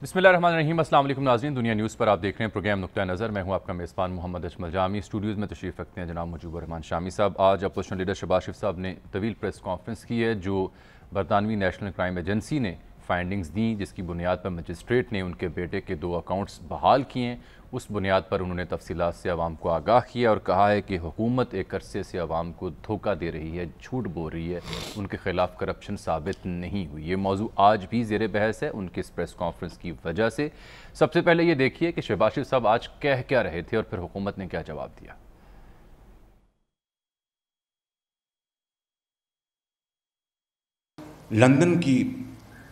बिस्मिल्लाहिर्रहमानिर्रहीम। अस्सलाम वालेकुम नाज़रीन, दुनिया न्यूज़ पर आप देख रहे हैं प्रोग्राम नुक्ता नज़र। मैं हूं आपका मेज़बान मोहम्मद अजमल जामी। स्टूडियोज़ में तशरीफ़ रखते हैं जनाब मुजीबुर रहमान शामी साहब। आज अपोजिशन लीडर शहबाज शरीफ साहब ने तवील प्रेस कॉन्फ्रेंस की है जो बरतानवी नेशनल क्राइम एजेंसी ने फाइंडिंग्स दी, जिसकी बुनियाद पर मजिस्ट्रेट ने उनके बेटे के 2 अकाउंट्स बहाल किए हैं। उस बुनियाद पर उन्होंने तफसीलात से आवाम को आगाह किया और कहा है कि हुकूमत एक अरसे से आवाम को धोखा दे रही है, झूठ बोल रही है, उनके खिलाफ करप्शन साबित नहीं हुई। ये मौजू आज भी ज़ेर बहस है उनके इस प्रेस कॉन्फ्रेंस की वजह से। सबसे पहले ये देखिए कि शहबाज शरीफ साहब आज कह क्या रहे थे और फिर हुकूमत ने क्या जवाब दिया। लंदन की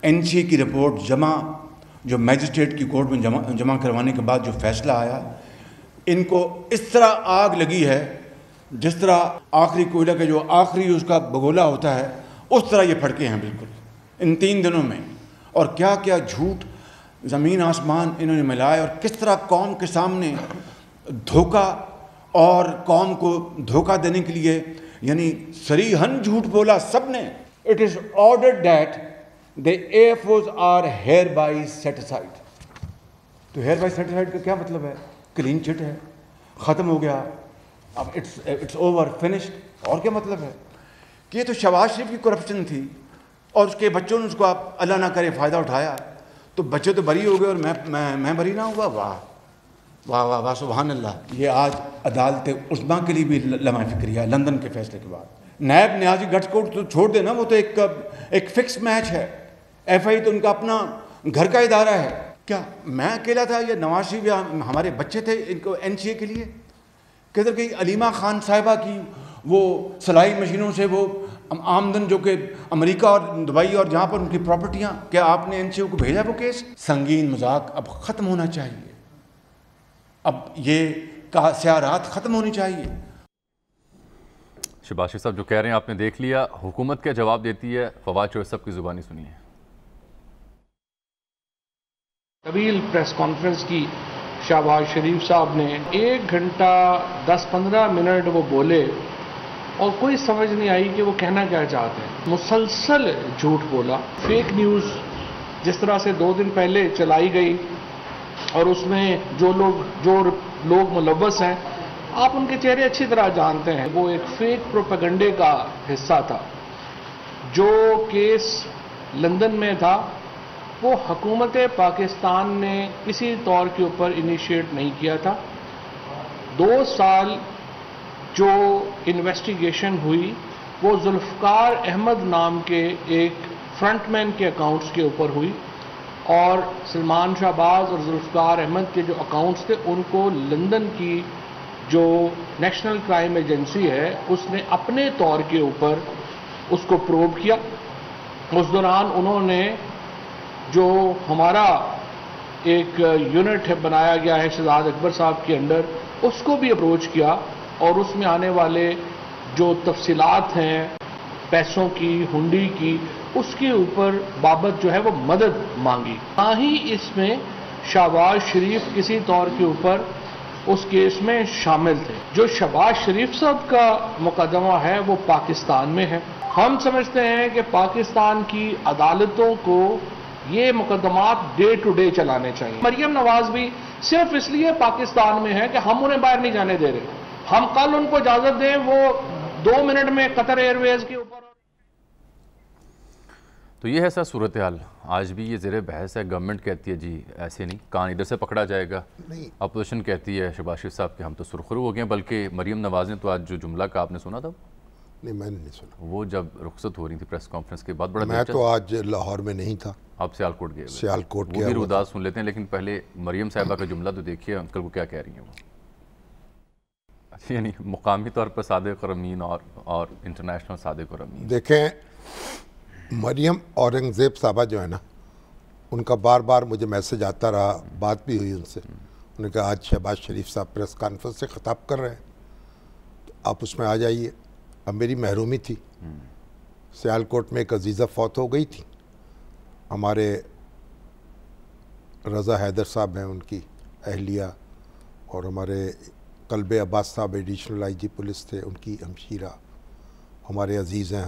एनसीए की रिपोर्ट जो मैजिस्ट्रेट की कोर्ट में जमा करवाने के बाद जो फैसला आया, इनको इस तरह आग लगी है जिस तरह आखिरी कोयला का जो आखिरी उसका बगोला होता है, उस तरह ये फड़के हैं बिल्कुल इन 3 दिनों में। और क्या क्या झूठ ज़मीन आसमान इन्होंने मिलाए और किस तरह कौम के सामने धोखा और कौम को धोखा देने के लिए यानी सरीहन झूठ बोला सब ने। It is ordered that the air force are hereby set aside. तो हेयर बाई सेटिसाइड का क्या मतलब है? क्लीन चिट है, ख़त्म हो गया, अब इट्स ओवर फिनिश्ड। और क्या मतलब है कि ये तो शहबाज शरीफ की करप्शन थी और उसके बच्चों ने उसको आप अल्लाह ना करे फ़ायदा उठाया, तो बच्चे तो बरी हो गए और मैं बरी ना हुआ। वाह वाह वाह वाह, सुभान अल्लाह। ये आज अदालत उस्मा के लिए भी लम्हा फ़िक्रिया लंदन के फैसले के बाद। नायब न्याजी गट्सकोट तो छोड़ देना, वो तो एक फिक्स मैच है। एफआई तो उनका अपना घर का इदारा है। क्या मैं अकेला था या नवाज शरीफ या हमारे बच्चे थे इनको एनसीए के लिए? किधर गई अलीमा खान साहिबा की वो सिलाई मशीनों से वो आमदन जो कि अमेरिका और दुबई और जहाँ पर उनकी प्रॉपर्टियाँ, क्या आपने एनसीए को भेजा वो केस? संगीन मजाक अब ख़त्म होना चाहिए। अब ये सियारात ख़त्म होनी चाहिए। शहबाज शरीफ साहब जो कह रहे हैं आपने देख लिया, हुकूमत क्या जवाब देती है, फवाद चौधरी साहब की ज़ुबानी सुनिए। तवील प्रेस कॉन्फ्रेंस की शहबाज शरीफ साहब ने 1 घंटा 10-15 मिनट वो बोले और कोई समझ नहीं आई कि वो कहना क्या चाहते हैं। मुसलसल झूठ बोला, फेक न्यूज़ जिस तरह से 2 दिन पहले चलाई गई और उसमें जो लोग मुलव्वस हैं, आप उनके चेहरे अच्छी तरह जानते हैं, वो एक फेक प्रोपेगेंडे का हिस्सा था। जो केस लंदन में था वो हुकूमत पाकिस्तान ने किसी तौर के ऊपर इनिशिएट नहीं किया था। 2 साल जो इन्वेस्टिगेशन हुई वो जुल्फ़कार अहमद नाम के एक फ्रंटमैन के अकाउंट्स के ऊपर हुई और सलमान शहबाज और जुल्फ़कार अहमद के जो अकाउंट्स थे उनको लंदन की जो नेशनल क्राइम एजेंसी है उसने अपने तौर के ऊपर उसको प्रोब किया। उस दौरान उन्होंने जो हमारा एक यूनिट है बनाया गया है शहजाद अकबर साहब के अंडर, उसको भी अप्रोच किया और उसमें आने वाले जो तफसीलात हैं पैसों की, हुंडी की, उसके ऊपर बाबत जो है वो मदद मांगी। ना ही इसमें शहबाज शरीफ किसी तौर के ऊपर उस केस में शामिल थे। जो शहबाज शरीफ साहब का मुकदमा है वो पाकिस्तान में है। हम समझते हैं कि पाकिस्तान की अदालतों को ये मुकदमात डे टू डे चलाने चाहिए। मरियम नवाज भी सिर्फ इसलिए पाकिस्तान में है कि हम उन्हें बाहर नहीं जाने दे रहे। हम कल उनको इजाजत दें, वो 2 मिनट में कतर एयरवेज के ऊपर। तो ये है सर सूरत हाल। आज भी ये ज़ेर बहस है। गवर्नमेंट कहती है जी ऐसे नहीं, कान इधर से पकड़ा जाएगा। अपोजिशन कहती है शहबाज शरीफ साहब के हम तो सुरखरू हो गए। बल्कि मरियम नवाज ने तो आज जो जुमला का आपने सुना था? नहीं, मैंने नहीं सुना। वो जब रुखसत हो रही थी प्रेस कॉन्फ्रेंस के बाद, बड़ा मैं तो आज लाहौर में नहीं था। आप सियालकोट गए? सियालकोट वो भी रुदास सुन लेते हैं, लेकिन पहले मरियम साहिबा का जुमला तो देखिए अंकल को क्या कह रही हैं वो। यानी मुकामी तौर पर सादिक और अमीन और इंटरनेशनल सादिक और अमीन। देखें, मरियम औरंगज़ेब साहबा जो है ना, उनका बार बार मुझे मैसेज आता रहा, बात भी हुई उनसे। उन्होंने कहा आज शहबाज शरीफ साहब प्रेस कॉन्फ्रेंस से ख़िताब कर रहे हैं तो आप उसमें आ जाइए। अब मेरी महरूमी थी, सियालकोट में एक अजीज़ा फौत हो गई थी। हमारे रज़ा हैदर साहब हैं, उनकी अहलिया, और हमारे कल्बे अब्बास साहब एडिशनल आईजी पुलिस थे, उनकी हमशीरा, हमारे अजीज़ हैं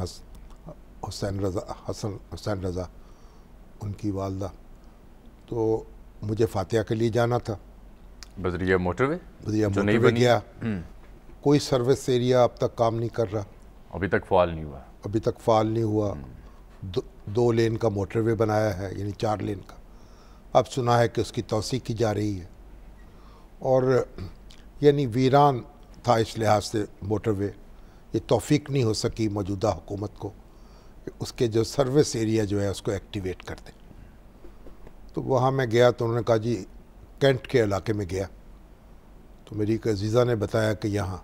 हसन हुसैन रज़ा, उनकी वालदा। तो मुझे फातिहा के लिए जाना था, बजरिया मोटरवे बजरिया जो नहीं मोटरवे बनी। गया, कोई सर्विस एरिया अब तक काम नहीं कर रहा, अभी तक फ़ाल नहीं हुआ। अभी तक फाल नहीं हुआ। 2 लेन का मोटरवे बनाया है, यानी 4 लेन का। अब सुना है कि उसकी तौसी की जा रही है, और यानी वीरान था इस लिहाज से मोटरवे। ये तौफीक नहीं हो सकी मौजूदा हुकूमत को कि उसके जो सर्विस एरिया जो है उसको एक्टिवेट कर दें। तो वहाँ मैं गया तो उन्होंने कहा जी कैंट के इलाके में गया, तो मेरी एक अजीज़ा ने बताया कि यहाँ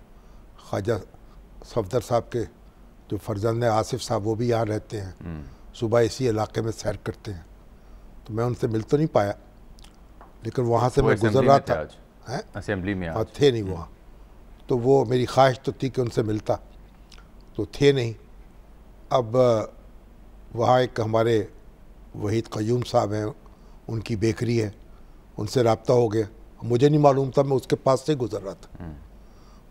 ख्वाजा सफदर साहब के जो फर्जंद है आसिफ साहब वो भी यहाँ रहते हैं, सुबह इसी इलाके में सैर करते हैं। तो मैं उनसे मिल तो नहीं पाया, लेकिन वहाँ से मैं गुजर रहा था। हैं असेंबली में हाँ, थे नहीं वहाँ। तो वो मेरी ख्वाहिश तो थी कि उनसे मिलता, तो थे नहीं। अब वहाँ एक हमारे वहीद क़य्यूम साहब हैं, उनकी बेकरी है, उनसे रब्ता हो गया। मुझे नहीं मालूम था, मैं उसके पास से गुजर रहा था।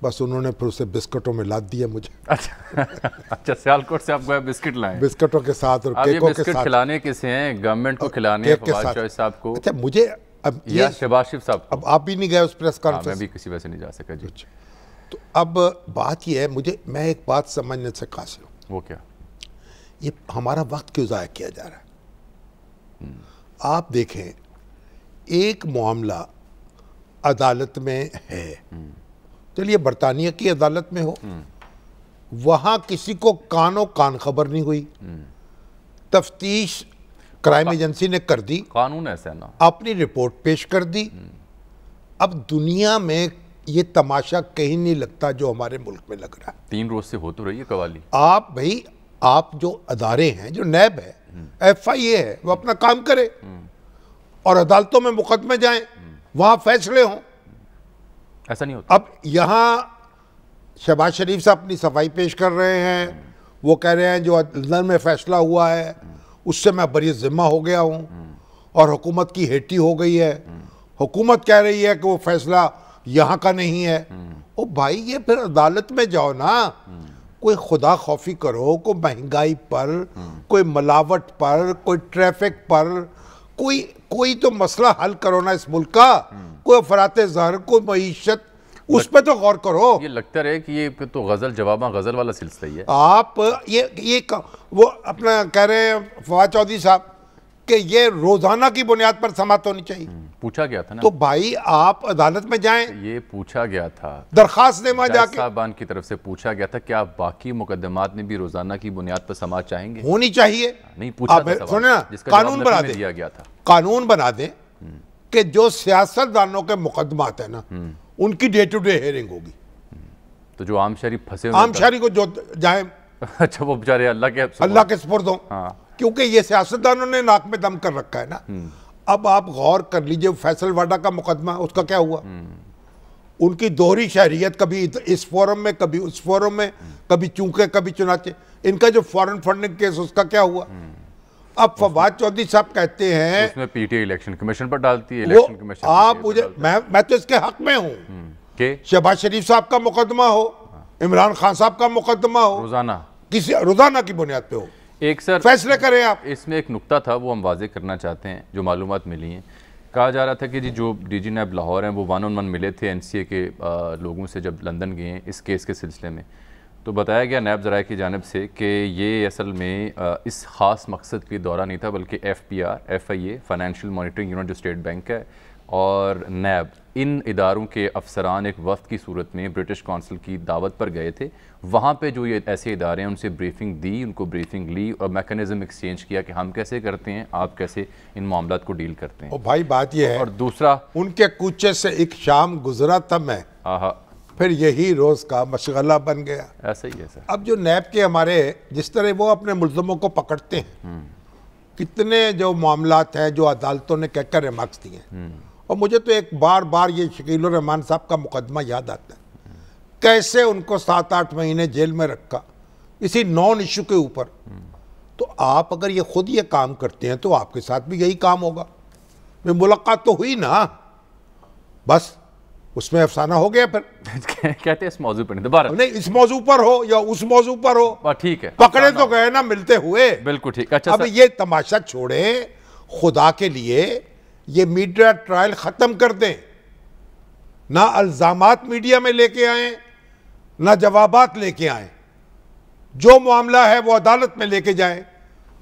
बस उन्होंने फिर उसे बिस्किटों में लाद दिया मुझे। अच्छा, सियालकोट से आप गए बिस्किट लाए? बिस्किटों के साथ और अब ये केकों के बिस्किट साथ। खिलाने किसे हैं? गवर्नमेंट को खिलाने हैं, केक के फवाद साथ। चौधरी साहब को, अच्छा, मुझे अब या ये शहबाज शरीफ साहब को? अब आप भी नहीं गए उस प्रेस हाँ, कॉन्फ्रेंस? मैं भी किसी वजह से नहीं जा सका जी। तो अब बात यह है, मैं एक बात समझने से कासिर हूँ, वो क्या? ये हमारा वक्त क्यों ज़ाया किया जा रहा है? आप देखें, एक मामला अदालत में है, चलिए बरतानिया की अदालत में हो, वहाँ किसी को कानो कान खबर नहीं हुई, तफ्तीश क्राइम एजेंसी ने कर दी, कानून ऐसा है ना, अपनी रिपोर्ट पेश कर दी। अब दुनिया में ये तमाशा कहीं नहीं लगता जो हमारे मुल्क में लग रहा है। 3 रोज से हो तो रही है कवाली। आप भाई, आप जो अदारे हैं, जो नैब है, FIA है, वो अपना काम करे और अदालतों में मुकदमे जाएं, वहां फैसले हों। ऐसा नहीं होता। अब यहाँ शहबाज शरीफ साहब अपनी सफाई पेश कर रहे हैं, वो कह रहे हैं जो अंदर में फैसला हुआ है उससे मैं बरी ज़िम्मा हो गया हूँ और हुकूमत की हेटी हो गई है। हुकूमत कह रही है कि वो फैसला यहाँ का नहीं है। ओ भाई, ये फिर अदालत में जाओ ना, कोई खुदा खौफी करो, कोई महंगाई पर, कोई मिलावट पर, कोई ट्रैफिक पर, कोई तो मसला हल करो ना इस मुल्क का। कोई अफरात ज़र, कोई मईशत, उस पर तो गौर करो। ये लगता है कि ये तो गजल जवाबा गजल वाला सिलसिला ही है। आप वो अपना कह रहे हैं फवाद चौधरी साहब कि ये रोजाना की बुनियाद पर समाप्त होनी चाहिए। पूछा गया था ना, तो भाई आप अदालत में जाएं, ये पूछा गया था, दरखास्त दें वहां जाके। साहबान की तरफ से पूछा गया था, क्या बाकी मुकदमात में भी रोजाना की बुनियाद पर समाप्त चाहेंगे? होनी चाहिए। नहीं पूछा आप था सवाल, सुने ना, जिसका कानून जवाब बना नफी में दें, दिया गया था। कानून बना दें कि जो सियासतदानों के मुकदमात है ना, उनकी डे टू डे हेयरिंग होगी। तो जो आम शहरी फंसे आम शहरी को जो जाए, अच्छा, वो बेचारे अल्लाह के सुपुर्द हों। हाँ। क्योंकि ये सियासतदानों ने नाक में दम कर रखा है ना। अब आप गौर कर लीजिए, फैसल वाडा का मुकदमा, उसका क्या हुआ? उनकी दोहरी शहरियत, कभी इस फोरम में, कभी उस फोरम में, कभी चूंके कभी चुनाचे। इनका जो फॉरेन फंडिंग केस, उसका क्या हुआ? अब फवाद चौधरी साहब कहते हैं उसमें पीटीआई इलेक्शन कमीशन पर डालती है, वो इलेक्शन कमीशन आप मुझे, मैं तो इसके हक में हूं के शहबाज शरीफ साहब का मुकदमा हो, इमरान खान साहब का मुकदमा हो, रोजाना किसी रोजाना की बुनियाद पे हो, एक सर फैसले करें आप। इसमें एक नुक्ता था, वो हम वाजे करना चाहते हैं। जो मालूमात मिली हैं, कहा जा रहा था कि जी जो DG नैब लाहौर हैं वो 1-on-1 मिले थे NCA के लोगों से जब लंदन गए हैं इस केस के सिलसिले में। तो बताया गया नैब ज़राए की जानिब से कि ये असल में इस ख़ास मकसद के दौरा नहीं था, बल्कि FPR, FIA, financial monitoring unit जो स्टेट बैंक है, और नैब, इन इदारों के अफसरान एक वफ्द की सूरत में ब्रिटिश कौंसिल की दावत पर गए थे। वहाँ पे जो ये ऐसे इदारे हैं उनसे ब्रीफिंग दी, उनको ब्रीफिंग ली और मैकेनिज्म एक्सचेंज किया कि हम कैसे करते हैं, आप कैसे इन मामलात को डील करते हैं। और भाई बात ये है, और दूसरा, उनके कूचे से एक शाम गुजरा तब मैं, फिर यही रोज का मशगला बन गया। ऐसा ही है सर। अब जो नैब के हमारे, जिस तरह वो अपने मुल्ज़िमों को पकड़ते हैं, कितने जो मामलात हैं जो अदालतों ने कहकर रिमार्क्स दिए, और मुझे तो एक बार बार ये शकील रहमान साहब का मुकदमा याद आता है, कैसे उनको 7-8 महीने जेल में रखा इसी नॉन इशू के ऊपर। तो आप अगर ये खुद ये काम करते हैं तो आपके साथ भी यही काम होगा। मुलाकात तो हुई ना, बस उसमें अफसाना हो गया। फिर कहते हैं इस मौजू पर नहीं, दोबारा नहीं, इस मौजू पर हो या उस मौजू पर हो, ठीक है, पकड़े तो गए ना मिलते हुए। बिल्कुल ठीक। अच्छा अब ये तमाशा छोड़े खुदा के लिए, ये मीडिया ट्रायल ख़त्म कर दें, ना अल्ज़ामात मीडिया में लेके आए, ना जवाबात लेके आए। जो मामला है वो अदालत में लेके जाएं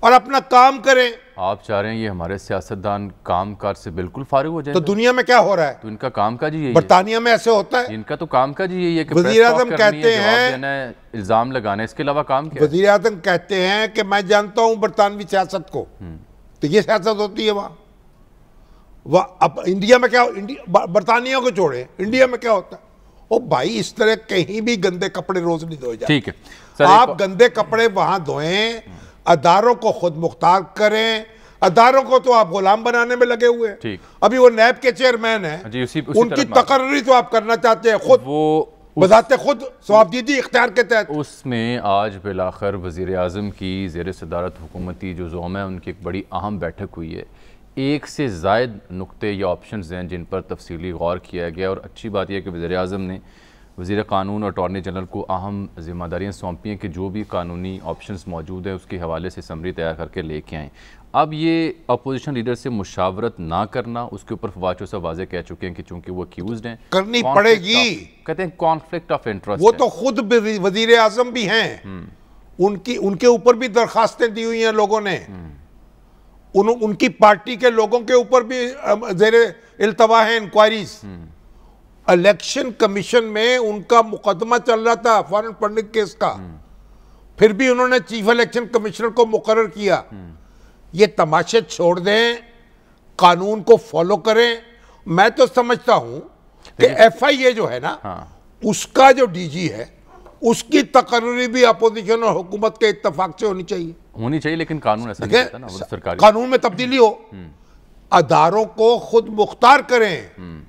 और अपना काम करें। आप चाह रहे हैं ये हमारे सियासतदान कामकाज से बिल्कुल फारिग हो जाए? तो दुनिया में क्या हो रहा है? तो इनका कामकाज ही यही है। बरतानिया में ऐसे होता है। इनका तो कामकाज ही यही है कि वज़ीर आज़म कहते हैं, इल्जाम लगाना, इसके अलावा काम क्या है? वज़ीर आज़म कहते हैं कि मैं जानता हूं बरतानवी सियासत को। तो ये सियासत होती है वहां। अब इंडिया में क्या, बरतानिया को छोड़े, इंडिया में क्या होता है? ओ भाई, इस तरह कहीं भी गंदे कपड़े रोज नहीं धोए जाते। ठीक है, आप गंदे कपड़े वहां धोएं, अदारों को खुद मुख्तार करें। अदारों को तो आप गुलाम बनाने में लगे हुए हैं। अभी वो नैब के चेयरमैन हैं, उनकी तकर्री तो आप करना चाहते हैं खुद, वो बजाते खुद सवाबदीदी इख्तियार के तहत। उसमें आज बिलाखिर वज़ीर आज़म की ज़ेर सदारत हुकूमती जो ज़ोम है उनकी एक बड़ी अहम बैठक हुई है। एक से ज़ायद नुक्ते या ऑप्शंस हैं जिन पर तफसीली गौर किया गया, और अच्छी बात यह कि वज़ीर आज़म ने वज़ीर क़ानून और अटॉर्नी जनरल को अहम ज़िम्मेदारियाँ सौंपी हैं कि जो भी कानूनी ऑप्शंस मौजूद है उसके हवाले से समरी तैयार करके लेके आएँ। अब ये अपोजिशन लीडर से मुशावरत ना करना, उसके ऊपर फवाद चौधरी साहब वाज़े कह चुके हैं कि चूँकि वो अक्यूज़्ड हैं, करनी पड़ेगी। कहते हैं कॉन्फ्लिक्ट ऑफ इंटरेस्ट। वो तो खुद वज़ीर आज़म भी हैं, उनके ऊपर भी दरखास्तें दी हुई हैं लोगों ने। उनकी पार्टी के लोगों के ऊपर भी ज़ेरे इल्तवा है इंक्वायरीज। इलेक्शन कमीशन में उनका मुकदमा चल रहा था फॉरेन फंडिंग केस का, फिर भी उन्होंने चीफ इलेक्शन कमिश्नर को मुकर्रर किया। ये तमाशे छोड़ दें, कानून को फॉलो करें। मैं तो समझता हूं कि FIA जो है ना, उसका जो DG है, उसकी तकर्री भी अपोजिशन और हुकूमत के इत्तेफाक से होनी चाहिए, लेकिन कानून ऐसा नहीं कहता ना, वो सरकारी कानून में तब्दीली हो। अदारों को खुद मुख्तार करें।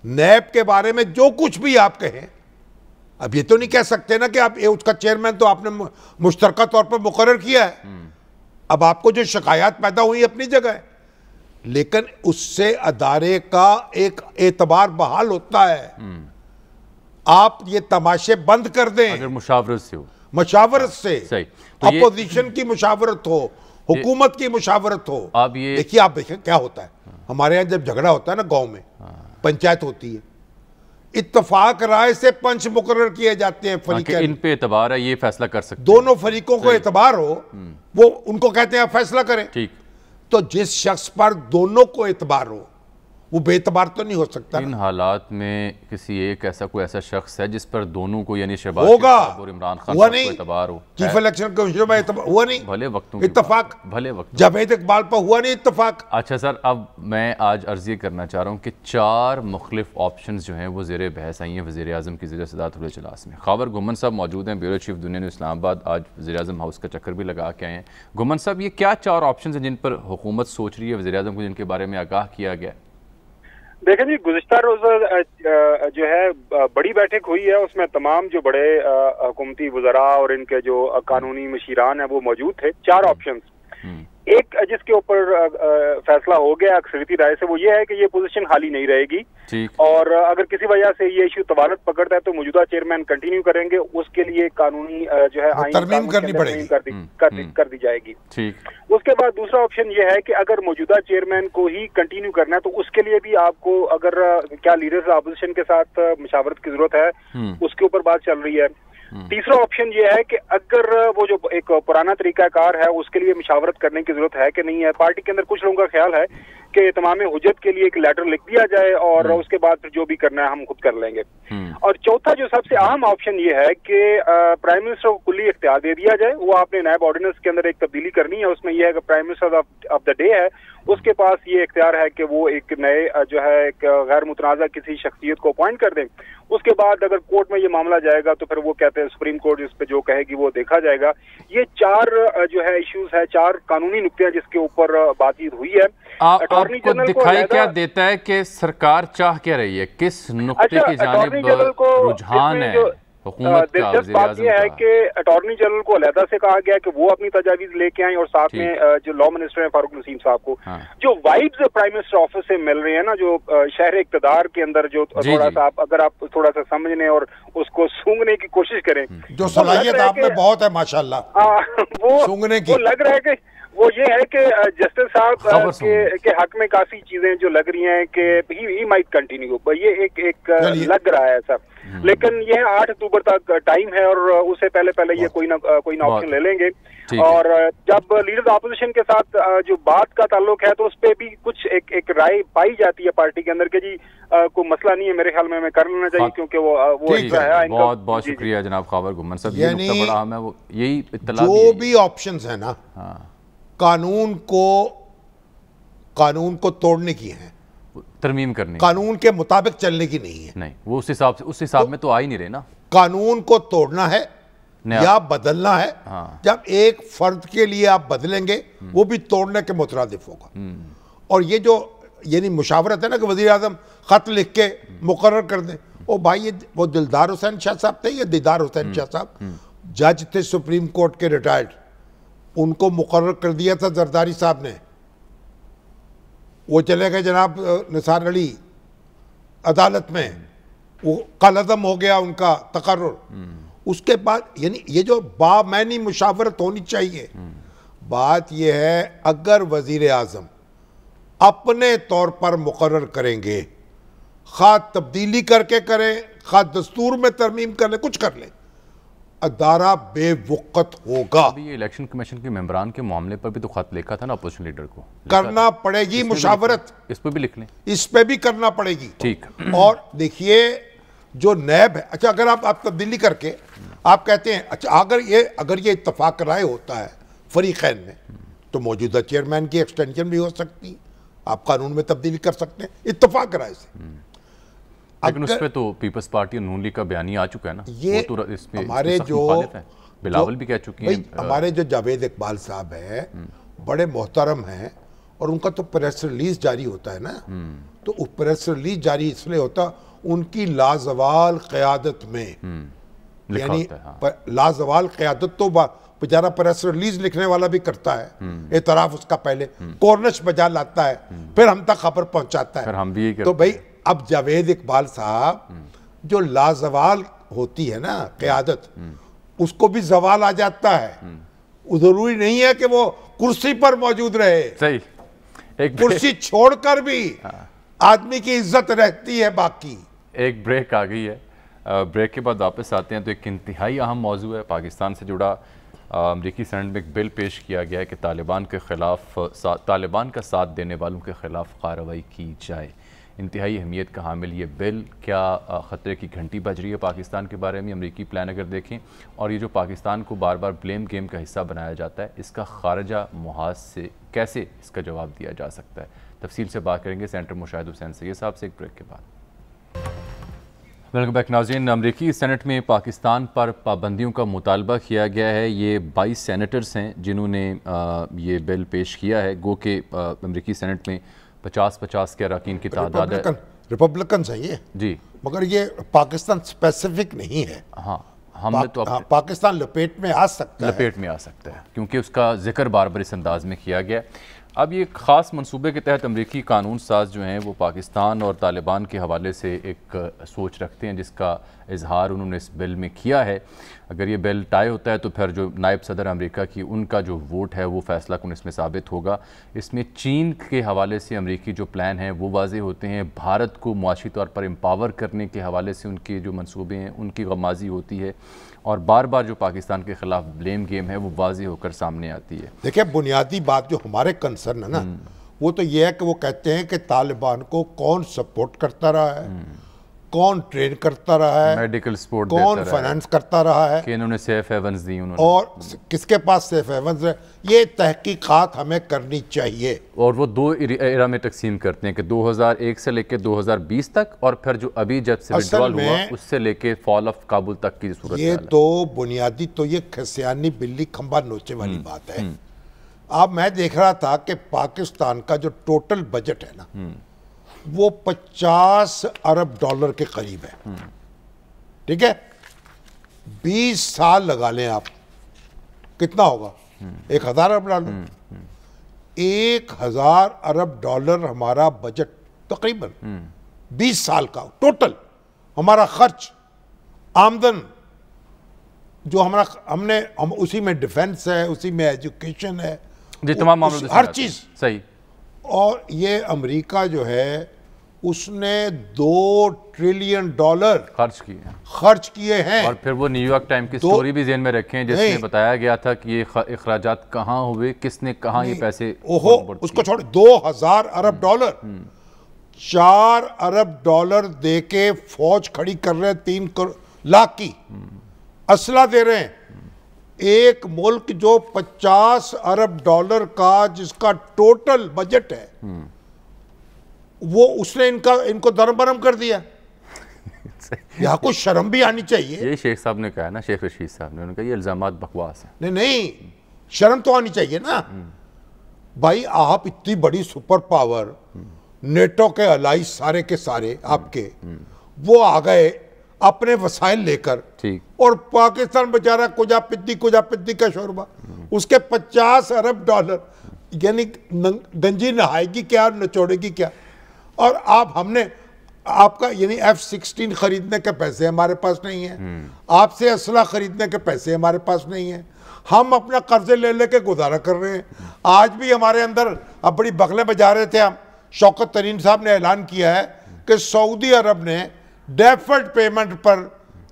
नैब के बारे में जो कुछ भी आप कहें, अब ये तो नहीं कह सकते ना कि आप उसका चेयरमैन तो आपने मुश्तरका तौर पर मुकर्रर किया है। अब आपको जो शिकायत पैदा हुई अपनी जगह है, लेकिन उससे अदारे का एक एतबार बहाल होता है। आप ये तमाशे बंद कर दें, अगर मुशावरत से हो, मशावरत से सही, तो अपोजिशन की मुशावरत हो, हुकूमत की मुशावरत हो। अब ये देखिए, आप देखें क्या होता है हमारे यहाँ जब झगड़ा होता है ना, गांव में पंचायत होती है, इत्तफाक राय से पंच मुकर्रर किए जाते हैं। फरीक़ैन इन पे एतबार है, ये फैसला कर सकते हैं। दोनों फरीकों को एतबार हो, वो उनको कहते हैं फैसला करें। ठीक, तो जिस शख्स पर दोनों को एतबार हो वो बेतबार तो नहीं हो सकता। इन हालात में किसी एक कोई ऐसा शख्स है जिस पर दोनों को, यानी शहबाज होगा और इमरान खान को एतबार हो। चीफ इलेक्शन कमिश्नर में एतबार हुआ नहीं, भले वक्तों इत्तफाक, भले वक्त जावेद इकबाल पर हुआ नहीं इत्तफाक। अच्छा सर, अब मैं आज अर्जी करना चाह रहा हूँ कि 4 मुख्तलिफ ऑप्शन जो हैं वो ज़ेर बहस आई हैं वज़ीर आज़म की ज़ेर सदारत इजलास में। ख़ावर गुमन साहब मौजूद हैं, ब्यूरो चीफ दुनिया न्यूज़ इस्लामाबाद, आज वज़ीर आज़म हाउस का चक्कर भी लगा के आए हैं। गुमन साहब, ये क्या 4 ऑप्शन हैं जिन पर हुकूमत सोच रही है, वज़ीर आज़म को जिनके बारे में आगाह किया गया? देखें जी, गुज़िश्ता रोज़ जो है बड़ी बैठक हुई है, उसमें तमाम जो बड़े हुकूमती वज़रा और इनके जो कानूनी मशीरान हैं वो मौजूद थे। 4 ऑप्शंस, एक जिसके ऊपर फैसला हो गया अक्सरियती राय से, वो ये है कि ये पोजीशन खाली नहीं रहेगी, और अगर किसी वजह से ये इशू तवारत पकड़ता है तो मौजूदा चेयरमैन कंटिन्यू करेंगे, उसके लिए कानूनी जो है आईन तरमीम करनी पड़ेगी, कर दी जाएगी। उसके बाद दूसरा ऑप्शन ये है कि अगर मौजूदा चेयरमैन को ही कंटिन्यू करना है तो उसके लिए भी आपको, अगर क्या लीडर्स अपोजिशन के साथ मशावरत की जरूरत है, उसके ऊपर बात चल रही है। तीसरा ऑप्शन ये है कि अगर वो जो एक पुराना तरीकाकार है उसके लिए मशावरत करने की जरूरत है कि नहीं है। पार्टी के अंदर कुछ लोगों का ख्याल है कि तमाम हुज्जत के लिए एक लेटर लिख दिया जाए और उसके बाद फिर जो भी करना है हम खुद कर लेंगे। और चौथा जो सबसे अहम ऑप्शन ये है कि प्राइम मिनिस्टर को कुल्ली इख्तियार दे दिया जाए। वो आपने नायब ऑर्डिनेंस के अंदर एक तब्दीली करनी है, उसमें यह है कि prime minister of the day है, उसके पास ये इख्तियार है कि वो एक नए जो है एक गैर मुतनाज़ा किसी शख्सियत को अपॉइंट कर दें। उसके बाद अगर कोर्ट में ये मामला जाएगा तो फिर वो कहते हैं सुप्रीम कोर्ट इस पे जो कहेगी वो देखा जाएगा। ये 4 जो है इश्यूज है, 4 कानूनी नुक्ते हैं जिसके ऊपर बातचीत हुई है। अटॉर्नी जनरल दिखाई क्या देता है कि सरकार चाह क्या रही है, किस नुक्ते की जानिब रुझान है हुकूमत का? दिलचस्प बात यह है कि अटॉर्नी जनरल को अलहदा से कहा गया कि वो अपनी तजावीज लेके आए और साथ में जो लॉ मिनिस्टर है फारूक नसीम साहब को जो वाइब्स प्राइम मिनिस्टर ऑफिस से मिल रही है ना, जो शहर इक़्तिदार के अंदर जो थोड़ा सा अगर आप थोड़ा सा समझने और उसको सूंघने की कोशिश करें, जो सलाहियत आप में बहुत है माशाल्लाह, वो सूंघने की, वो लग रहा है कि वो ये है कि जस्टिस साहब खबर के हक में काफी चीजें जो लग रही हैं कि ही माइट कंटिन्यू, ये एक लग रहा है ऐसा, लेकिन ये 8 अक्टूबर तक टाइम है और उससे पहले ये कोई ना ऑप्शन ले लेंगे। और जब लीडर ऑपोजिशन के साथ जो बात का ताल्लुक है तो उस पर भी कुछ एक राय पाई जाती है पार्टी के अंदर के जी कोई मसला नहीं है, मेरे ख्याल में कर लेना चाहिए, क्योंकि वो है। बहुत बहुत शुक्रिया जनाब ख़ावर गुम्मन साहब, ये नुक्ता बड़ा अहम है, वो यही इत्तला जो भी ऑप्शंस है ना कानून को तोड़ने की है, तरमीम करने, कानून के मुताबिक चलने की नहीं है। नहीं, वो उस हिसाब में तो आ ही नहीं रहे ना। कानून को तोड़ना है या बदलना है। जब एक फर्द के लिए आप बदलेंगे वो भी तोड़ने के मुतरादिफ होगा। और ये जो यानी मुशावरत है ना कि वज़ीर आज़म खत लिख के मुकर्रर कर दें, ओ भाई ये वो दिलदार हुसैन शाह साहब थे या दीदार हुसैन शाह साहब, जज थे सुप्रीम कोर्ट के रिटायर्ड, उनको मुकर्रर कर दिया था जरदारी साहब ने, वो चले गए जनाब निसार अली अदालत में, वो कलअदम हो गया उनका तकर्रुर। उसके बाद यानी ये जो बामैनी मुशावरत होनी चाहिए। बात यह है अगर वजीर आजम अपने तौर पर मुकर्रर करेंगे, खा तब्दीली करके करें, खा दस्तूर में तरमीम कर ले, कुछ कर ले, अदारा बेवकत होगा। अभी ये इलेक्शन कमीशन के मेंबरान के मामले पर भी तो खत लिखा था ना अपोजिशन लीडर को, करना पड़ेगी मुशावरत, इस पर भी लिख लें, इस पे भी करना पड़ेगी। ठीक। और देखिए जो नैब है, अच्छा अगर आप तब्दीली करके आप कहते हैं, अच्छा अगर ये इत्तफाक राय होता है फरीकैन में तो मौजूदा चेयरमैन की एक्सटेंशन भी हो सकती है, आप कानून में तब्दीली कर सकते हैं इत्तफाक राय से। लेकिन उस पे तो पीपल्स पार्टी और नून लीग का बयान आ चुका है ना, ये वो तो इसमें हमारे जो बिलावल भी कह चुकी हैं, हमारे जो जावेद इकबाल साहब हैं बड़े मोहतरम हैं और उनका तो प्रेस रिलीज जारी होता है ना, तो वो प्रेस रिलीज जारी इसलिए होता उनकी लाजवाल क़यादत में, यानी लाजवाल क़यादत तो बेचारा प्रेस रिलीज लिखने वाला भी करता है, एतराफ उसका पहले कॉर्नश बजा लाता है, फिर हम तक खबर पहुंचाता है, हम भी तो भाई अब जावेद इकबाल साहब जो लाजवाल होती है ना क़यादत, उसको भी जवाल आ जाता है, जरूरी नहीं है कि वो कुर्सी पर मौजूद रहे, सही कुर्सी छोड़कर भी आदमी की इज्जत रहती है। बाकी एक ब्रेक आ गई है, ब्रेक के बाद वापस आते हैं तो एक इंतहाई अहम मौजू है, पाकिस्तान से जुड़ा। अमरीकी सेनेट में एक बिल पेश किया गया है कि तालिबान के ख़िलाफ़ तालिबान का साथ देने वालों के ख़िलाफ़ कार्रवाई की जाए। इंतहाई अहमियत का हामिल ये बिल, क्या ख़तरे की घंटी बज रही है पाकिस्तान के बारे में अमरीकी प्लान अगर देखें, और ये जो पाकिस्तान को बार बार ब्लेम गेम का हिस्सा बनाया जाता है, इसका खारजा मुहाज से कैसे इसका जवाब दिया जा सकता है। तफसील से बात करेंगे सेनेटर मुशाहिद हुसैन सैयद साहब से एक ब्रेक के बाद। वेलकम बैक नाज़रीन। अमरीकी सेनेट में पाकिस्तान पर पाबंदियों का मुतालबा किया गया है। ये 22 सेनेटर्स हैं जिन्होंने ये बिल पेश किया है। गो के अमरीकी सेनेट में 50-50 के अरकान की तादाद है। रिपब्लिकन्स हैं ये जी, मगर ये पाकिस्तान स्पेसिफिक नहीं है। हाँ, हमने तो पाकिस्तान लपेट में आ सकता है क्योंकि उसका जिक्र बार बार इस अंदाज में किया गया। अब ये ख़ास मनसूबे के तहत अमरीकी कानून साज जो हैं वो पाकिस्तान और तालिबान के हवाले से एक सोच रखते हैं, जिसका इजहार उन्होंने इस बिल में किया है। अगर ये बिल टाई होता है तो फिर जो नायब सदर अमेरिका की उनका जो वोट है वो फैसला कुन इसमें साबित होगा। इसमें चीन के हवाले से अमरीकी जो प्लान हैं वो वाज़े होते हैं, भारत को मुआशी तौर पर एम्पावर करने के हवाले से उनके जो मनसूबे हैं उनकी गमाजी होती है, और बार बार जो पाकिस्तान के खिलाफ ब्लेम गेम है वो वाज़े होकर सामने आती है। देखिए बुनियादी बात जो हमारे कंसर्न है ना वो तो ये है कि वो कहते हैं कि तालिबान को कौन सपोर्ट करता रहा है, कौन ट्रेन करता रहा है, मेडिकल सपोर्ट कौन फाइनेंस करता रहा है, कि इन्होंने सेफ हेवन्स दी उन्होंने, और किसके पास सेफ हेवन्स है, ये तहकीकात हमें करनी चाहिए। और वो 2 एरा में तकसीम करते हैं कि 2001 से लेके 2020 तक, और फिर जो अभी जब से विड्रॉल हुआ उससे लेके फॉल ऑफ काबुल तक की सूरत। ये तो बुनियादी तो ये खसियानी बिल्ली खंबा नोचे वाली बात है। अब मैं देख रहा था कि पाकिस्तान का जो टोटल बजट है ना वो 50 अरब डॉलर के करीब है, ठीक है। 20 साल लगा लें आप, कितना होगा? 1000 अरब डॉलर। 1000 अरब डॉलर हमारा बजट तकरीबन 20 साल का टोटल हमारा खर्च, आमदन जो हम उसी में डिफेंस है, उसी में एजुकेशन है, जी, तमाम मामलों से हर चीज सही। और ये अमेरिका जो है उसने $2 ट्रिलियन खर्च किए हैं। और फिर वो न्यूयॉर्क टाइम की स्टोरी भी जेहन में रखें जिसमें बताया गया था कि ये अखराजात कहाँ हुए, किसने कहाँ ये पैसे, ओहो उसको छोड़, $2000 अरब, 4 अरब डॉलर दे के फौज खड़ी कर रहे हैं, 3 लाख की असला दे रहे हैं। एक मुल्क जो $50 अरब का जिसका टोटल बजट है वो उसने इनको दरबरम कर दिया। यहाँ कुछ शर्म भी आनी चाहिए। ये शेख साहब ने कहा ना, शेख रशीद साहब ने, उन्होंने कहा ये इल्जामात बकवास है। नहीं, शर्म तो आनी चाहिए ना भाई। आप इतनी बड़ी सुपर पावर, नेटो के अलाई सारे के सारे आपके, वो आ गए अपने वसाइल लेकर, ठीक, और पाकिस्तान बेचारा कुजा पिद्दी का शोरबा, उसके $50 अरब, यानी गंजी नहाएगी क्या, नचोड़ेगी क्या। और हमने आपका यानी F-16 खरीदने के पैसे हमारे पास नहीं है, आपसे असला खरीदने के पैसे हमारे पास नहीं है, हम अपना कर्जे ले लेके गुजारा कर रहे हैं। आज भी हमारे अंदर अब बड़ी बगलें बजा रहे थे हम, शौकत तरीन साहब ने ऐलान किया है कि सऊदी अरब ने डेफर्ड पेमेंट पर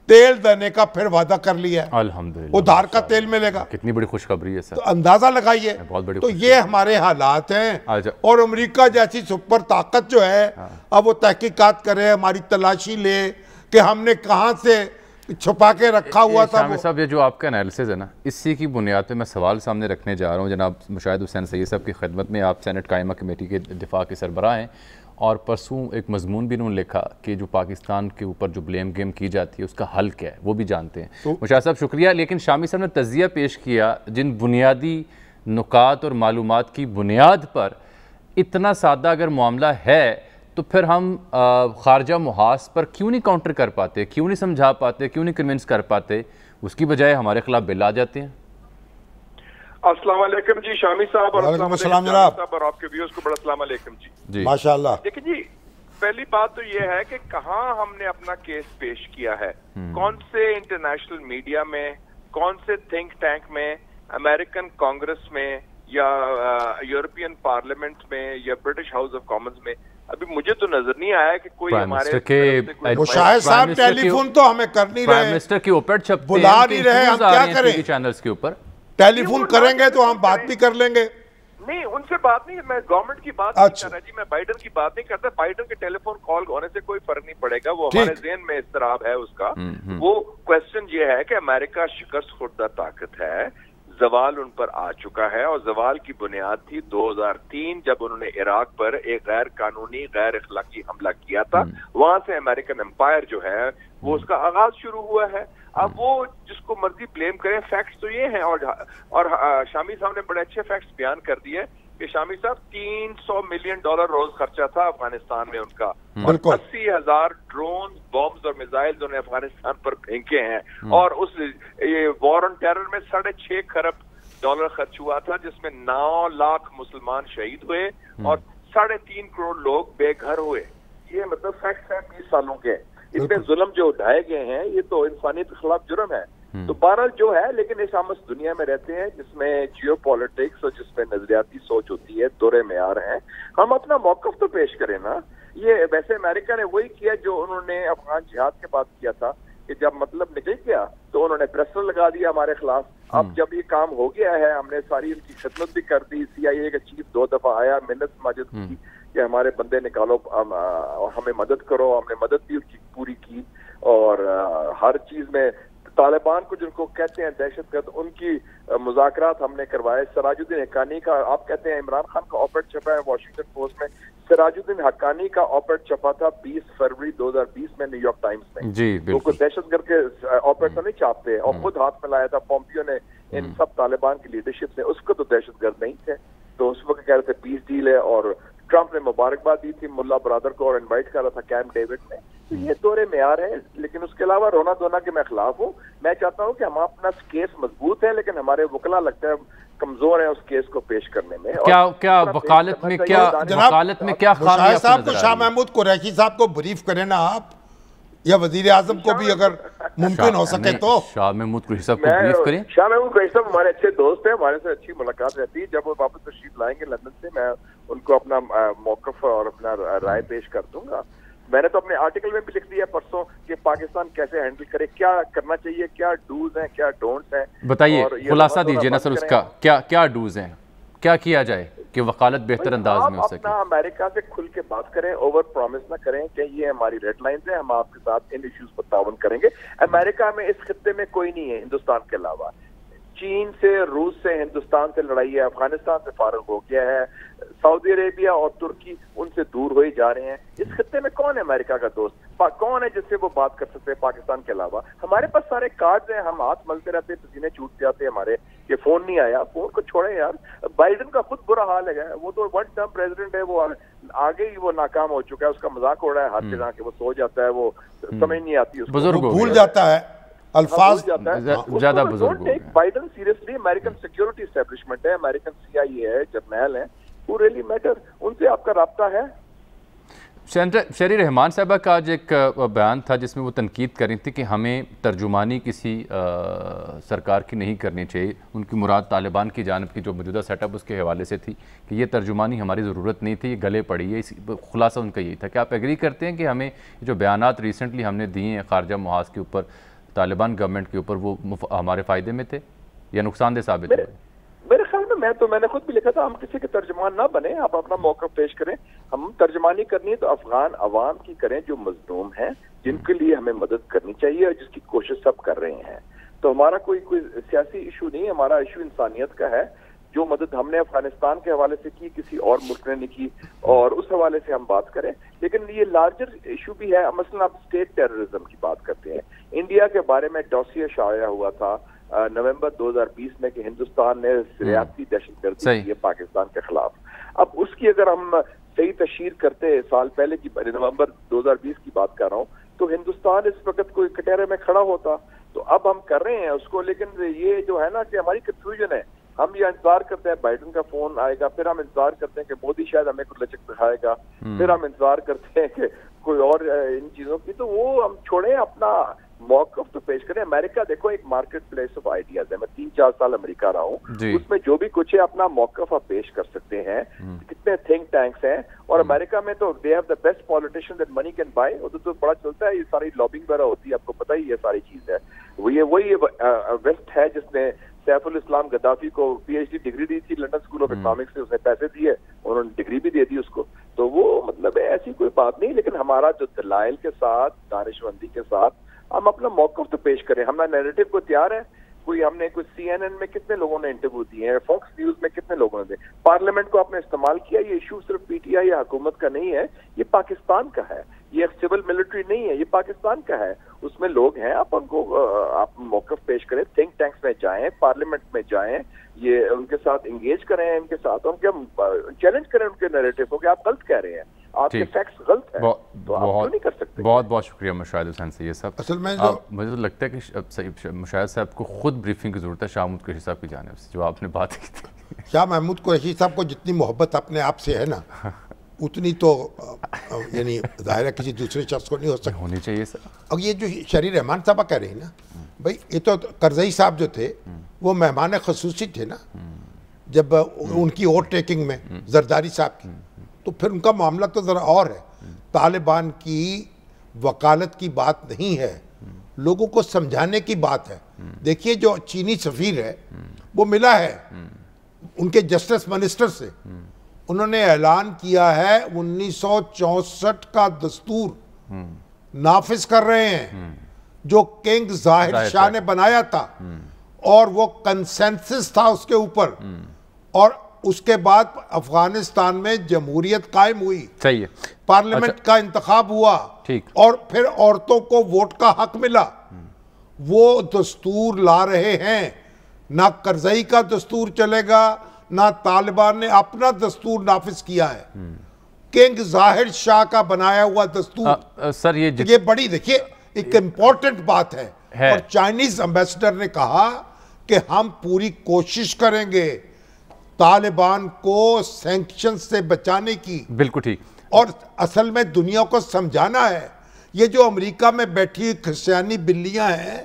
तेल देने का फिर वादा कर लिया है। अल्हम्दुलिल्लाह, उधार का तेल मिलेगा। कितनी बड़ी खुशखबरी है सर। तो अंदाजा लगाइए, बहुत बड़ी। तो ये हमारे हालात हैं। और अमेरिका जैसी सुपर ताकत जो है, अब वो तहकीकात करे, हमारी तलाशी ले कि हमने कहां से छुपा के रखा हुआ था। शामिर साहब, ये जो आपका एनालिसिस है ना, इसी की बुनियाद पे मैं सवाल सामने रखने जा रहा हूँ। जनाब मुशाहिद हुसैन सैयद साहब की खिदमत में, आप सेनेट कायमा कमेटी के दिफा के सरबराह हैं, और परसों एक मजमून भी उन्होंने लिखा कि जो पाकिस्तान के ऊपर जो ब्लेम गेम की जाती है उसका हल क्या है, वो भी जानते हैं। तो मुशाहिद साहब शुक्रिया, लेकिन शामी साहब ने तज़िया पेश किया जिन बुनियादी नुकात और मालूमात की बुनियाद पर इतना सादा अगर मामला है तो फिर हम खारजा मुहास पर क्यों नहीं काउंटर कर पाते, क्यों नहीं समझा पाते, क्यों नहीं कन्विंस कर पाते, उसकी बजाय हमारे खिलाफ बिल आ जाते हैं। अस्सलाम वालेकुम जी शामी साहब, और अस्सलाम जनाब, और आपके व्यूअर्स को बड़ा अस्सलाम वालेकुम जी। माशाअल्लाह। देखिए जी, पहली बात तो ये है कि कहाँ हमने अपना केस पेश किया है, कौन से इंटरनेशनल मीडिया में, कौन से थिंक टैंक में, अमेरिकन कांग्रेस में, या यूरोपियन पार्लियामेंट में, या ब्रिटिश हाउस ऑफ कॉमन्स में। अभी मुझे तो नजर नहीं आया कि कोई हमारे शायद साहब टेलीफोन तो हमें कर नहीं रहे, प्राइम मिनिस्टर की ओपेट छपते हैं, बुला नहीं रहे, हम क्या करें चैनल्स के ऊपर। टेलीफोन करेंगे तो हम बात भी कर लेंगे। नहीं, उनसे बात नहीं, मैं गवर्नमेंट की बात नहीं कर रहा जी, मैं बाइडन की बात नहीं करता। बाइडन के टेलीफोन कॉल होने से कोई फर्क नहीं पड़ेगा, वो हमारे ज़हन में इस्तराब है उसका। वो क्वेश्चन ये है कि अमेरिका शिकस्त खुर्दा ताकत है, जवाल उन पर आ चुका है, और जवाल की बुनियाद थी 2003 जब उन्होंने इराक पर एक गैर कानूनी गैर अखलाकी हमला किया था। वहां से अमेरिकन एम्पायर जो है वो उसका आगाज शुरू हुआ है। अब वो जिसको मर्जी ब्लेम करें, फैक्ट्स तो ये हैं। और शामी साहब ने बड़े अच्छे फैक्ट्स बयान कर दिए कि शामी साहब $300 मिलियन रोज खर्चा था अफगानिस्तान में उनका, 80,000 ड्रोन, बॉम्ब्स और मिसाइल उन्होंने अफगानिस्तान पर फेंके हैं। और उस ये वॉर ऑन टेरर में $6.5 खरब खर्च हुआ था, जिसमें 9 लाख मुसलमान शहीद हुए और 3.5 करोड़ लोग बेघर हुए। ये मतलब फैक्ट्स हैं 20 सालों के। इसमें जुल्म जो उठाए गए हैं ये तो इंसानियत के खिलाफ जुर्म है। तो बहरहाल जो है, लेकिन इस हम दुनिया में रहते हैं जिसमें जियो पॉलिटिक्स और जिसमें नजरियाती सोच होती है, दौरे मेयार हैं, हम अपना मौकफ तो पेश करें ना। ये वैसे अमेरिका ने वही किया जो उन्होंने अफगान जिहाद के बाद किया था कि जब मतलब निकल गया तो उन्होंने प्रेशर लगा दिया हमारे खिलाफ। अब जब ये काम हो गया है, हमने सारी उनकी खिदमत भी कर दी। CIA का चीफ 2 दफा आया, मिन्नत माजिद की कि हमारे बंदे निकालो, हमें मदद करो। हमने मदद भी उनकी पूरी की, और हर चीज में तालिबान को जिनको कहते हैं दहशतगर्द, उनकी मुज़ाकरात हमने करवाए। सिराजुद्दीन हक्कानी का, आप कहते हैं इमरान खान का ऑपरेट छपा है वॉशिंगटन पोस्ट में, सिराजुद्दीन हक्कानी का ऑपरेट छपा था 20 फरवरी 2020 में न्यूयॉर्क टाइम्स में। जी बिल्कुल। तो दहशतगर्द के ऑपरेट तो नहीं छापते, और खुद हाथ में लाया था पोम्पियो ने इन सब तालिबान की लीडरशिप से, उसको तो दहशतगर्द नहीं थे। तो उस वक्त कह रहे थे पीस डील है, और ट्रंप ने मुबारकबाद दी थी मुल्ला ब्रदर को और इनवाइट कर रहा था कैंप डेविड में। तो ये दौरे मेयार है, लेकिन उसके अलावा रोना धोना के मैं खिलाफ हूँ। मैं चाहता हूँ कि हम अपना केस मजबूत है, लेकिन हमारे वकला लगता है कमजोर है उस केस को पेश करने में। क्या वकालत में क्या खामी साहब को, शाह महमूद कुरैशी साहब को ब्रीफ करें ना आप, या वजीर आजम को भी अगर मुमकिन हो सके तो। शाह महमूद कुरैशी साहब को ब्रीफ करें। शाह महमूद कुरैशी साहब हमारे अच्छे दोस्त हैं, हमारे से अच्छी मुलाकात रहती है। जब वो वापस तशरीफ लाएंगे लंदन से, मैं उनको अपना मौक़िफ़ और अपना राय पेश कर दूंगा। मैंने तो अपने आर्टिकल में भी लिख दिया परसों कि पाकिस्तान कैसे हैंडल करे, क्या करना चाहिए, क्या डूज हैं, क्या डोंट्स हैं। बताइए, खुलासा दीजिए ना सर उसका, क्या डूज हैं, क्या किया जाए कि वकालत बेहतर अंदाज में हो सके। अपना अमेरिका से खुल के बात करें, ओवर प्रॉमिस ना करें कि ये हमारी रेड लाइंस हैं, हम आपके साथ इन इश्यूज पर ताउन करेंगे। अमेरिका में इस खित्ते में कोई नहीं है हिंदुस्तान के अलावा। चीन से, रूस से, हिंदुस्तान से लड़ाई है, अफगानिस्तान से फारुग हो गया है, सऊदी अरेबिया और तुर्की उनसे दूर हो ही जा रहे हैं। इस खित्ते में कौन है अमेरिका का दोस्त, कौन है जिससे वो बात कर सकते हैं पाकिस्तान के अलावा? हमारे पास सारे कार्ड्स हैं, हम हाथ मलते रहते हैं, पसीने छूट जाते हैं हमारे कि फोन नहीं आया। फोन को छोड़े यार, बाइडेन का खुद बुरा हाल है, वो तो वन टर्म प्रेसिडेंट है, वो आगे ही वो नाकाम हो चुका है, उसका मजाक हो रहा है हर जगह के, वो सो जाता है, वो समझ नहीं आती उसको, बुजुर्ग भूल जाता है अल्फाज, ज्यादा बुजुर्ग। Biden seriously American security establishment है, अमेरिकन CIA है, जर्नल है, who really matter, उनसे आपका राब्ता है। शहरी रहमान साहबा का आज एक बयान था जिसमें वो तनकीद कर रही थी कि हमें तर्जुमानी किसी सरकार की नहीं करनी चाहिए। उनकी मुराद तालिबान की जानिब की जो मौजूदा सेटअप उसके हवाले से थी कि ये तर्जुमानी हमारी ज़रूरत नहीं थी, ये गले पड़ी है। इस खुलासा उनका यही था। क्या आप एग्री करते हैं कि हमें जो बयानात रिसेंटली हमने दिए हैं खारजा मुहाज के ऊपर, तालिबान गवर्नमेंट के ऊपर, वो हमारे फ़ायदे में थे या नुकसानदेह साबित हुए? मेरे ख्याल में मैंने खुद भी लिखा था, हम किसी के तर्जमान ना बने, आप अपना मौका पेश करें। हम तर्जमानी करनी है तो अफगान अवाम की करें जो मजलूम हैं, जिनके लिए हमें मदद करनी चाहिए और जिसकी कोशिश सब कर रहे हैं। तो हमारा कोई सियासी इशू नहीं, हमारा इशू इंसानियत का है। जो मदद हमने अफगानिस्तान के हवाले से की, किसी और मुल्क ने नहीं की, और उस हवाले से हम बात करें। लेकिन ये लार्जर इशू भी है, मसलन आप स्टेट टेररिज्म की बात करते हैं। इंडिया के बारे में डॉसियर शाया हुआ था नवंबर 2020 में कि हिंदुस्तान ने सियासी दहशतगर्दी की है पाकिस्तान के खिलाफ। अब उसकी अगर हम सही तशहीर करते, साल पहले की नवंबर 2020 की बात कर रहा हूँ, तो हिंदुस्तान इस वक्त कोई कटहरे में खड़ा होता। तो अब हम कर रहे हैं उसको, लेकिन ये जो है ना कि हमारी कंफ्यूजन है। हम ये इंतजार करते हैं बाइडेन का फोन आएगा, फिर हम इंतजार करते हैं कि मोदी शायद हमें कुछ लचक दिखाएगा, फिर हम इंतजार करते हैं कि कोई और इन चीजों की। तो वो हम छोड़े, अपना मौक़िफ़ तो पेश करें। अमेरिका देखो एक मार्केट प्लेस ऑफ आइडियाज है। मैं 3-4 साल अमेरिका रहा हूँ, उसमें जो भी कुछ है अपना मौक़िफ़ आप पेश कर सकते हैं। कितने थिंक टैंक्स हैं, और अमेरिका में तो they have the best politician that money can buy. उधर तो बड़ा चलता है, ये सारी लॉबिंग वगैरह होती है, आपको पता ही ये सारी चीज है। वही वेस्ट है जिसने सैफुल इस्लाम गद्दाफी को PhD डिग्री दी थी लंदन स्कूल ऑफ इकोनॉमिक्स से, उसने पैसे दिए, उन्होंने डिग्री भी दे दी उसको। तो वो मतलब ऐसी कोई बात नहीं, लेकिन हमारा जो दलाइल के साथ, दानिशमंदी के साथ हम अपना मौक़िफ़ तो पेश करें। हमारा नैरेटिव को तैयार है। हमने कुछ CNN में कितने लोगों ने इंटरव्यू दिए हैं, फॉक्स न्यूज में कितने लोगों ने दिए, पार्लियामेंट को आपने इस्तेमाल किया। ये इशू सिर्फ PTI या हुकूमत का नहीं है, ये पाकिस्तान का है, ये सिविल मिलिट्री नहीं है, ये पाकिस्तान का है। उसमें लोग हैं, आप उनको आप मौक़िफ़ पेश करें, थिंक टैंक्स में जाएं, पार्लियामेंट में जाएं, ये उनके साथ इंगेज करें, उनके साथ उनके चैलेंज करें उनके नैरेटिव को कि आप गलत कह रहे हैं, आपके फैक्ट्स गलत हैं, तो आप क्यों नहीं कर सकते। बहुत बहुत शुक्रिया मुशाहिद हुसैन से ये सब। असल में मुझे तो लगता है कि मुशाहिद साहब को खुद ब्रीफिंग की ज़रूरत है शाह महमूद कुरैशी साहब की जानिब से, जो आपने बात की थी। शाह महमूद कुरैशी साहब को जितनी मोहब्बत अपने आप से है ना, उतनी तो यानी ज़ाहिर है किसी दूसरे शख्स को नहीं हो सकती, होनी चाहिए सर। अब ये जो शहरी रहमान साहब कह रही ना, भाई ये तो करजई साहब जो थे वो मेहमान खसूसी थे ना, जब उनकी ओवर टेकिंग में जरदारी साहब की, तो फिर उनका मामला तो ज़रा और है। तालिबान की वकालत की बात नहीं है, लोगों को समझाने की बात है। देखिए जो चीनी सफ़ीर है वो मिला है उनके जस्टिस मिनिस्टर से, उन्होंने ऐलान किया है 1964 का दस्तूर नाफिज कर रहे हैं जो किंग जाहिर शाह ने बनाया था, और वो कंसेंसस था उसके ऊपर, और उसके बाद अफगानिस्तान में जमहूरियत कायम हुई, सही है, पार्लियामेंट का इंतखाब हुआ, ठीक, और फिर औरतों को वोट का हक मिला। वो दस्तूर ला रहे हैं, ना करजई का दस्तूर चलेगा, ना तालिबान ने अपना दस्तूर नाफिज किया है, किंग जाहिर शाह का बनाया हुआ दस्तूर। सर ये बड़ी देखिए एक इंपॉर्टेंट बात है। और चाइनीज एम्बेसडर ने कहा कि हम पूरी कोशिश करेंगे तालिबान को सैंक्शन से बचाने की। बिल्कुल ठीक। और असल में दुनिया को समझाना है ये जो अमेरिका में बैठी क्रिश्चियानी बिल्लियां हैं,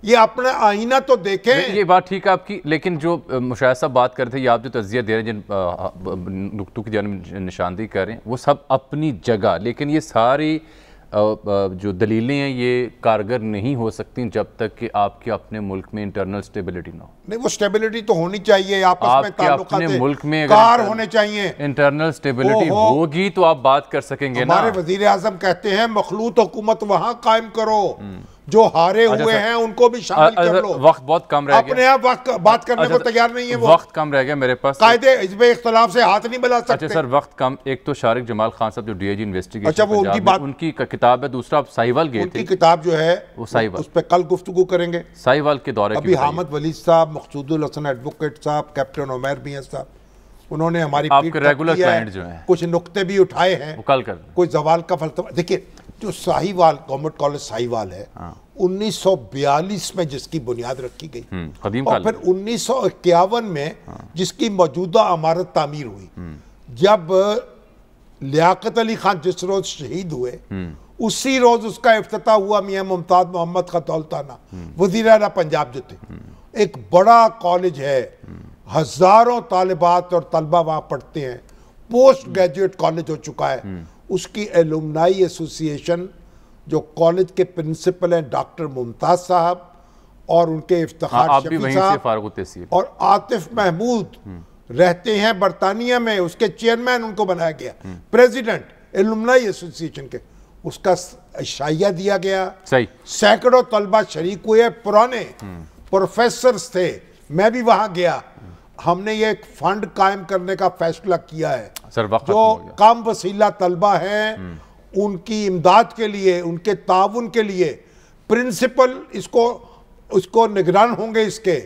ये अपना आईना तो देखें। ये बात ठीक है आपकी, लेकिन जो मुशाहिद साहब बात कर रहे थे, आप जो तज़किया दे रहे हैं, जिन नुक्तों की जानिब निशानदेही कर रहे हैं, वो सब अपनी जगह, लेकिन ये सारी जो दलीलें हैं ये कारगर नहीं हो सकती जब तक कि आपके अपने मुल्क में इंटरनल स्टेबिलिटी ना हो। नहीं, वो स्टेबिलिटी तो होनी चाहिए, आपस में ताल्लुकात अपने मुल्क में कार होने चाहिए, इंटरनल स्टेबिलिटी होगी तो आप बात कर सकेंगे ना। हमारे वजीर आजम कहते हैं मखलूत हुकूमत वहां कायम करो, जो हारे हुए हैं उनको भी शामिल कर लो। वक्त बहुत कम रह गया, अपने आप वक्त बात करने को तैयार नहीं है वो। वक्त कम रह गया मेरे पास, कायदे इसमें इख्तलाफ से हाथ नहीं मिला सकते। अच्छा सर, वक्त कम। एक तो शारिक जमाल खान साहब जो डीआईजी इन्वेस्टिगेशन, अच्छा वो उनकी बात, उनकी किताब है, दूसरा आप साहिवाल गए थे, उनकी किताब जो है वो साहिवाल, उस पर कल गुफ्तगू करेंगे। साहिवाल के दौरे अभी हामिद वलीद साहब, मकसूदुल हसन एडवोकेट साहब, कैप्टन उमैर मियां साहब, उन्होंने हमारी आपके रेगुलर क्लाइंट जो हैं, कुछ नुक्ते भी उठाए हैं, वो कल कर कोई जवाल का फलसफा। देखिए जो साहिवाल गवर्नमेंट कॉलेज साहिवाल है, 1942 में जिसकी बुनियाद रखी गई, और फिर 1951 में जिसकी मौजूदा इमारत तामीर हुई, जब लियाकत अली खान जिस रोज शहीद हुए उसी रोज उसका इफ्तिताह हुआ मियां मुमताज मोहम्मद खतौलताना वजीर आला पंजाब जो थे। एक बड़ा कॉलेज है, हजारों तालिबात और तलबा वहां पढ़ते हैं, पोस्ट ग्रेजुएट कॉलेज हो चुका है। उसकी एलुमनाई एसोसिएशन, जो कॉलेज के प्रिंसिपल हैं डॉक्टर मुमताज साहब और उनके इफ्तिखार शफी साहब और आतिफ महमूद रहते हैं बरतानिया में, उसके चेयरमैन उनको बनाया गया, प्रेसिडेंट एलुमनाई एसोसिएशन के, उसका शाइया दिया गया। सही, सैकड़ों तलबा शरीक हुए, पुराने प्रोफेसर्स थे, मैं भी वहां गया। हमने ये एक फंड कायम करने का फैसला किया है, जो कम वसीला तलबा हैं उनकी इमदाद के लिए, उनके ताउन के लिए प्रिंसिपल इसको निगरान होंगे। इसके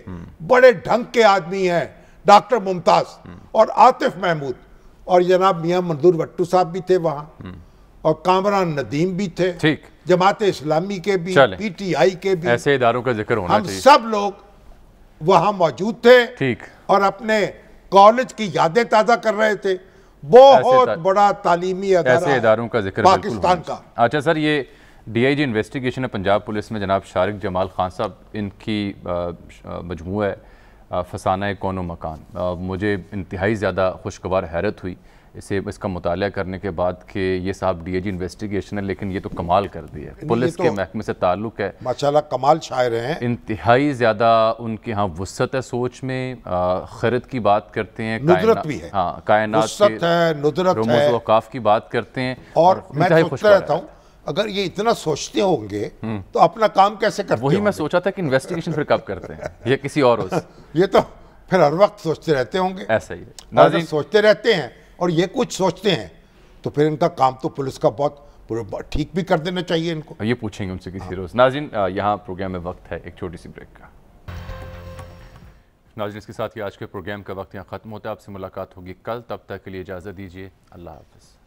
बड़े ढंग के आदमी हैं डॉक्टर मुमताज और आतिफ महमूद, और जनाब मियां मंजूर भट्टू साहब भी थे वहां, और कामरान नदीम भी थे, ठीक, जमात इस्लामी के भी, पीटीआई के भी, ऐसे इदारों का जिक्र होना चाहिए। हम सब लोग वहां मौजूद थे, ठीक, और अपने कॉलेज की यादें ताज़ा कर रहे थे। बहुत बड़ा तालीमी ऐसे इदारों का जिक्र पाकिस्तान का। अच्छा सर, ये डीआईजी इन्वेस्टिगेशन है पंजाब पुलिस में, जनाब शारिक जमाल खान साहब, इनकी मजमूआ है फसाना कौनो मकान। मुझे इंतहाई ज़्यादा खुशगवार हैरत हुई इसका मुताला करने के बाद कि ये साहब डीआईजी इन्वेस्टिगेशन है, लेकिन ये तो कमाल कर दिया, पुलिस के महकमे से ताल्लुक है, माशाल्लाह कमाल शायर हैं, इंतहाई ज़्यादा उनके यहाँ वुसअत है सोच में, खिरत की बात करते हैं, नुदरत भी है, हाँ, कायनात है, नुदरत है, वकाफ की बात करते हैं। और मैं सोचता रहता हूँ अगर ये इतना सोचते होंगे तो अपना काम कैसे करते? वही मैं सोचा था कि इन्वेस्टिगेशन फिर कब करते हैं, ये किसी और ये तो फिर हर वक्त सोचते रहते होंगे। ऐसा ही है, सोचते रहते हैं और ये कुछ सोचते हैं तो फिर इनका काम तो पुलिस का बहुत ठीक भी कर देना चाहिए इनको। ये पूछेंगे उनसे किसी रोज। नाज़रीन, यहाँ प्रोग्राम में वक्त है एक छोटी सी ब्रेक का। नाज़रीन, इसके साथ ही आज के प्रोग्राम का वक्त यहाँ ख़त्म होता है। आपसे मुलाकात होगी कल, तब तक के लिए इजाज़त दीजिए। अल्लाह हाफ़िज़।